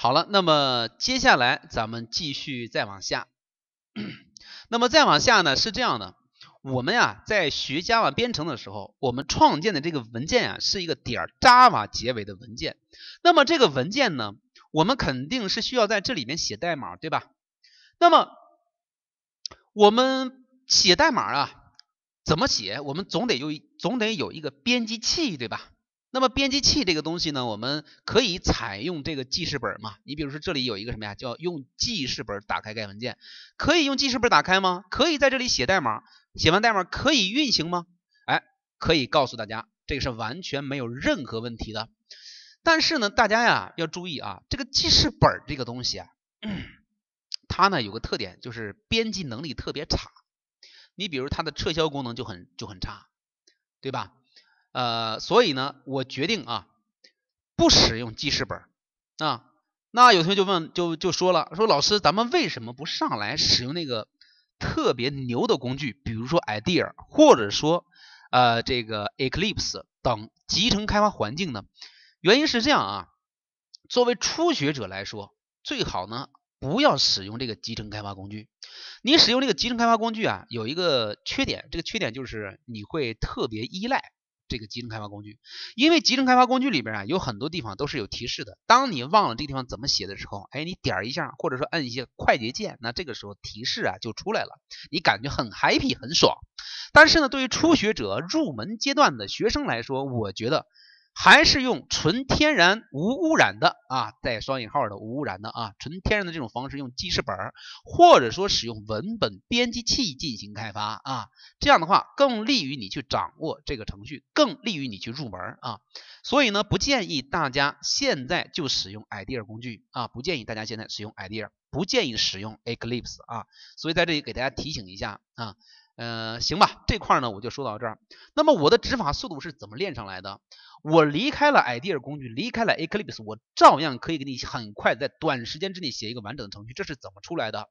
好了，那么接下来咱们继续再往下。那么再往下呢是这样的，我们呀在学 Java 编程的时候，我们创建的这个文件啊是一个.java 结尾的文件。那么这个文件呢，我们肯定是需要在这里面写代码，对吧？那么我们写代码啊，怎么写？我们总得有一个编辑器，对吧？那么编辑器这个东西呢，我们可以采用这个记事本嘛。你比如说这里有一个什么呀，叫用记事本打开该文件，可以用记事本打开吗？可以在这里写代码，写完代码可以运行吗？哎，可以告诉大家，这个是完全没有任何问题的。但是呢，大家呀要注意啊，这个记事本这个东西啊，它呢有个特点，就是编辑能力特别差。你比如它的撤销功能就很差，对吧？所以呢，我决定啊，不使用记事本啊。那有同学就问，就说了，说老师，咱们为什么不上来使用那个特别牛的工具，比如说 IDEA 或者说这个 Eclipse 等集成开发环境呢？原因是这样啊，作为初学者来说，最好呢不要使用这个集成开发工具。你使用这个集成开发工具啊，有一个缺点，这个缺点就是你会特别依赖这个集成开发工具，因为集成开发工具里边啊有很多地方都是有提示的。当你忘了这个地方怎么写的时候，哎，你点一下，或者说按一些快捷键，那这个时候提示啊就出来了，你感觉很 happy 很爽。但是呢，对于初学者入门阶段的学生来说，我觉得还是用纯天然无污染的啊，带双引号的无污染的啊，纯天然的这种方式，用记事本或者说使用文本编辑器进行开发啊，这样的话更利于你去掌握这个程序，更利于你去入门啊。所以呢，不建议大家现在就使用 IDEA 工具啊，不建议大家现在使用 IDEA， 不建议使用 Eclipse 啊。所以在这里给大家提醒一下啊。行吧，这块呢我就说到这儿。那么我的执法速度是怎么练上来的？我离开了 IDEA 工具，离开了 Eclipse， 我照样可以给你很快在短时间之内写一个完整的程序，这是怎么出来的？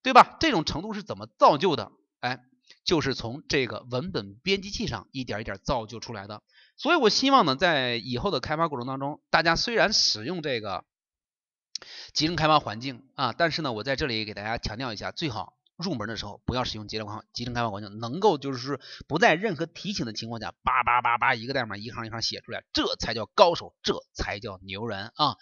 对吧？这种程度是怎么造就的？哎，就是从这个文本编辑器上一点一点造就出来的。所以我希望呢，在以后的开发过程当中，大家虽然使用这个集成开发环境啊，但是呢，我在这里给大家强调一下，最好入门的时候不要使用集成开发环境，能够就是不在任何提醒的情况下，叭叭叭叭一个代码一行一行写出来，这才叫高手，这才叫牛人啊！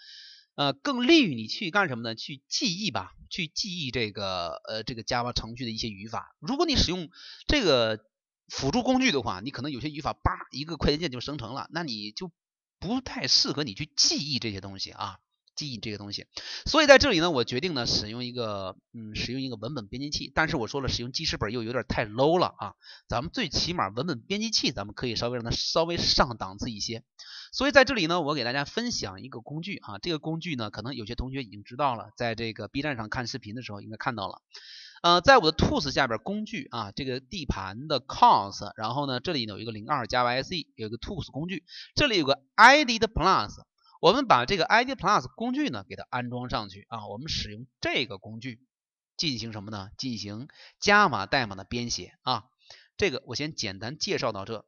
更利于你去干什么呢？去记忆吧，去记忆这个Java 程序的一些语法。如果你使用这个辅助工具的话，你可能有些语法叭一个快捷键就生成了，那你就不太适合你去记忆这些东西啊。记忆这个东西，所以在这里呢，我决定呢使用一个文本编辑器，但是我说了使用记事本又有点太 low 了啊，咱们最起码文本编辑器咱们可以稍微让它稍微上档次一些，所以在这里呢，我给大家分享一个工具啊，这个工具呢可能有些同学已经知道了，在这个 B 站上看视频的时候应该看到了。在我的 tools 下边工具啊，这个地盘的 cons， 然后呢这里有一个02 Java SE 有一个 tools 工具，这里有个 ID 的 plus。我们把这个 ID Plus 工具呢给它安装上去啊，我们使用这个工具进行什么呢？进行 Java 代码的编写啊。这个我先简单介绍到这。